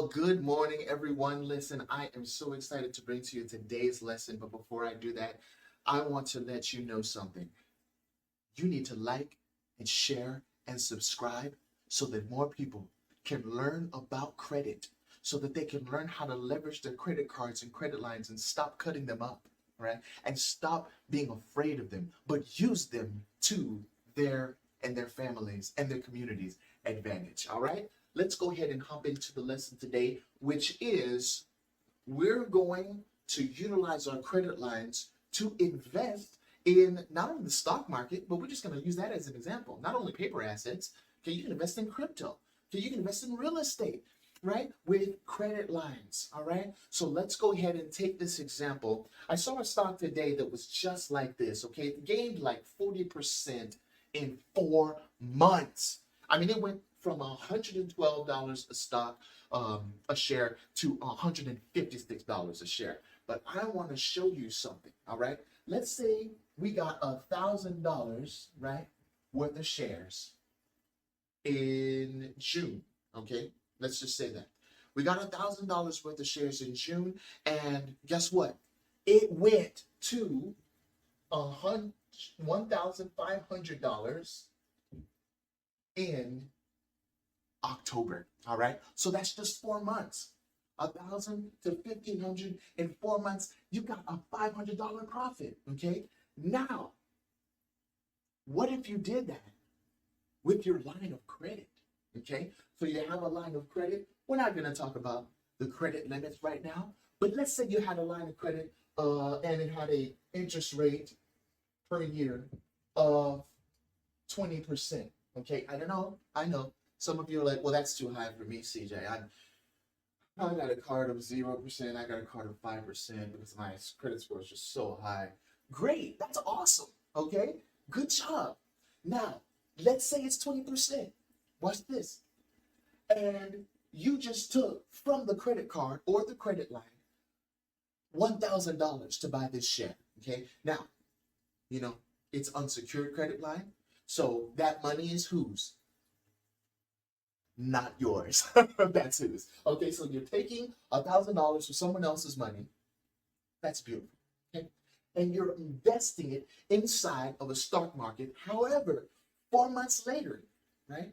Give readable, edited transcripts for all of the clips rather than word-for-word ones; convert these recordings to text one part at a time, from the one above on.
Well, good morning, everyone. Listen, I am so excited to bring to you today's lesson. But before I do that, I want to let you know something. You need to like and share and subscribe so that more people can learn about credit, so that they can learn how to leverage their credit cards and credit lines and stop cutting them up, right? And stop being afraid of them, but use them to their and their families and their communities' advantage. All right? Let's go ahead and hop into the lesson today, which is we're going to utilize our credit lines to invest in not only the stock market, but we're just going to use that as an example. Not only paper assets, okay, you can invest in crypto, okay, you can invest in real estate, right, with credit lines. All right, so let's go ahead and take this example. I saw a stock today that was just like this. Okay, it gained like 40% in 4 months. I mean, it went from $112 a stock, a share, to $156 a share. But I want to show you something. All right, let's say we got $1,000, right, worth of shares in June. Okay, let's just say that we got $1,000 worth of shares in June, and guess what? It went to $1,500 in October. All right, so that's just 4 months. 1,000 to 1,500 in 4 months. You got a $500 profit. Okay, now what if you did that with your line of credit? Okay, so you have a line of credit. We're not going to talk about the credit limits right now, but let's say you had a line of credit and it had a interest rate per year of 20%. Okay, I don't know. I know some of you are like, well, that's too high for me, CJ. I got a card of 0%. I got a card of 5% because my credit score is just so high. Great, that's awesome. Okay, good job. Now, let's say it's 20%. Watch this. And you just took from the credit card or the credit line $1,000 to buy this share. Okay, now, it's unsecured credit line. So that money is whose? Not yours. That's whose. Okay, so you're taking $1,000 from someone else's money. That's beautiful. Okay, and you're investing it inside of a stock market. However, 4 months later, right?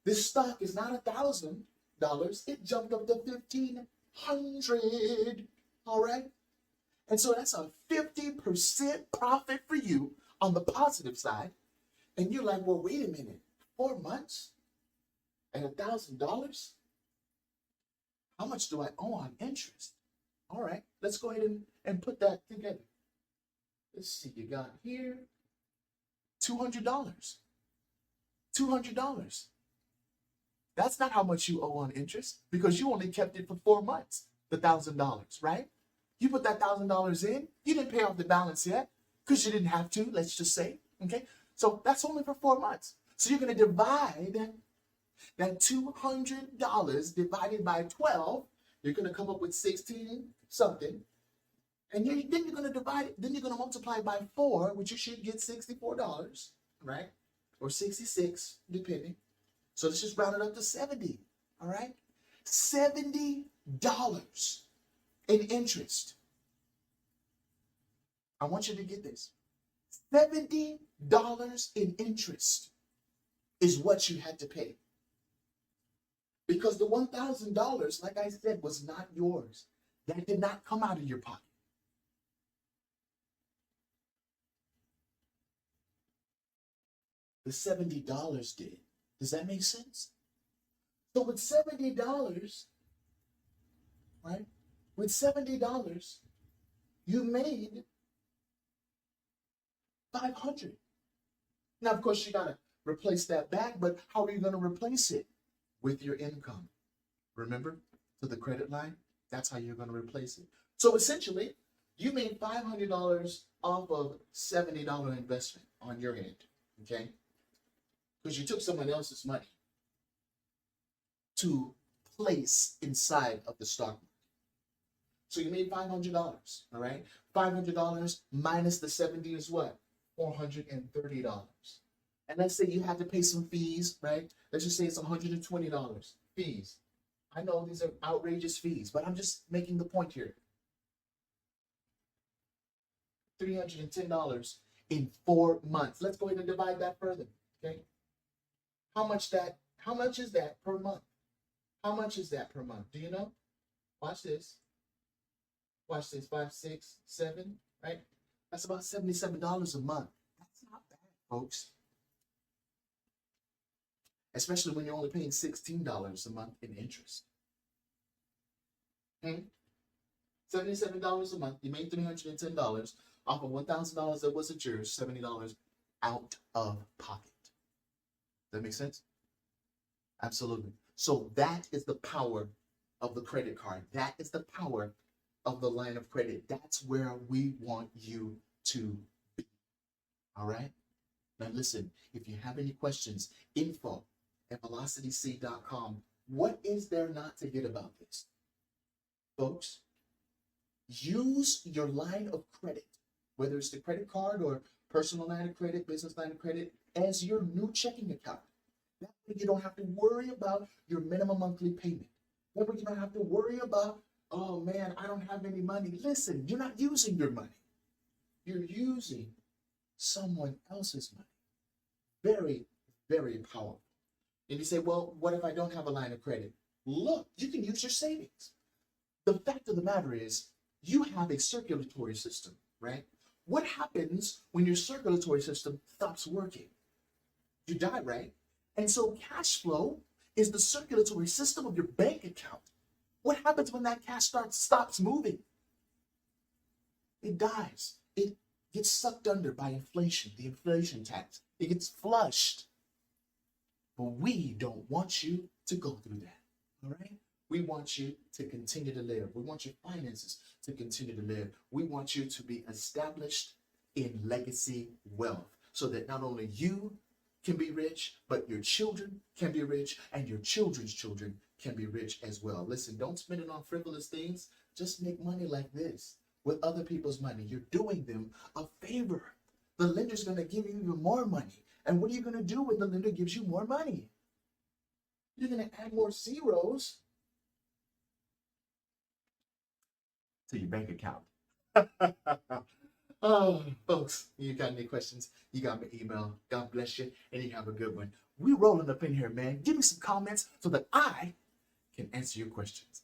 This stock is not $1,000. It jumped up to $1,500. All right, and so that's a 50% profit for you on the positive side. And you're like, well, wait a minute, 4 months and $1,000? How much do I owe on interest? All right, let's go ahead and put that together. Let's see, you got here $200. $200. That's not how much you owe on interest because you only kept it for 4 months, the $1,000, right? You put that $1,000 in, you didn't pay off the balance yet because you didn't have to, let's just say, okay? So that's only for 4 months. So you're going to divide that $200 divided by 12. You're going to come up with 16 something. And then you're going to divide it. Then you're going to multiply by 4, which you should get $64, right? Or 66, depending. So let's just round it up to 70, all right? $70 in interest. I want you to get this. $70 in interest is what you had to pay. Because the $1,000, like I said, was not yours. That did not come out of your pocket. The $70 did. Does that make sense? So with $70, right? With $70, you made 500. Now, of course, you got to replace that back, but how are you going to replace it? With your income. Remember, to the credit line, that's how you're going to replace it. So essentially, you made $500 off of $70 investment on your end, okay? Because you took someone else's money to place inside of the stock market. So you made $500, all right? $500 minus the 70 is what? $430. And let's say you have to pay some fees, right? Let's just say it's $120 fees. I know these are outrageous fees, but I'm just making the point here. $310 in 4 months. Let's go ahead and divide that further. Okay. How much is that per month? How much is that per month? Do you know? Watch this. Watch this. 5, 6, 7, right? That's about $77 a month. That's not bad, folks. Especially when you're only paying $16 a month in interest. $77 a month. You made $310 off of $1,000 that wasn't yours, $70 out of pocket. That makes sense? Absolutely. So that is the power of the credit card. That is the power of the line of credit. That's where we want you to be. All right? Now listen, if you have any questions, info@velocityseed.com. What is there not to get about this? Folks, use your line of credit, whether it's the credit card or personal line of credit, business line of credit, as your new checking account. That way you don't have to worry about your minimum monthly payment. That way you don't have to worry about, oh man, I don't have any money. Listen, you're not using your money. You're using someone else's money. Very, very powerful. And you say, well, what if I don't have a line of credit? Look, you can use your savings. The fact of the matter is, you have a circulatory system, right? What happens when your circulatory system stops working? You die, right? And so cash flow is the circulatory system of your bank account. What happens when that cash stops moving? It dies. It gets sucked under by inflation, the inflation tax. It gets flushed. But we don't want you to go through that, all right? We want you to continue to live. We want your finances to continue to live. We want you to be established in legacy wealth so that not only you can be rich, but your children can be rich and your children's children can be rich as well. Listen, don't spend it on frivolous things. Just make money like this with other people's money. You're doing them a favor. The lender's going to give you even more money. And what are you going to do when the lender gives you more money? You're going to add more zeros to your bank account. Oh, folks, you got any questions? You got my email. God bless you, and you have a good one. We rolling up in here, man. Give me some comments so that I can answer your questions.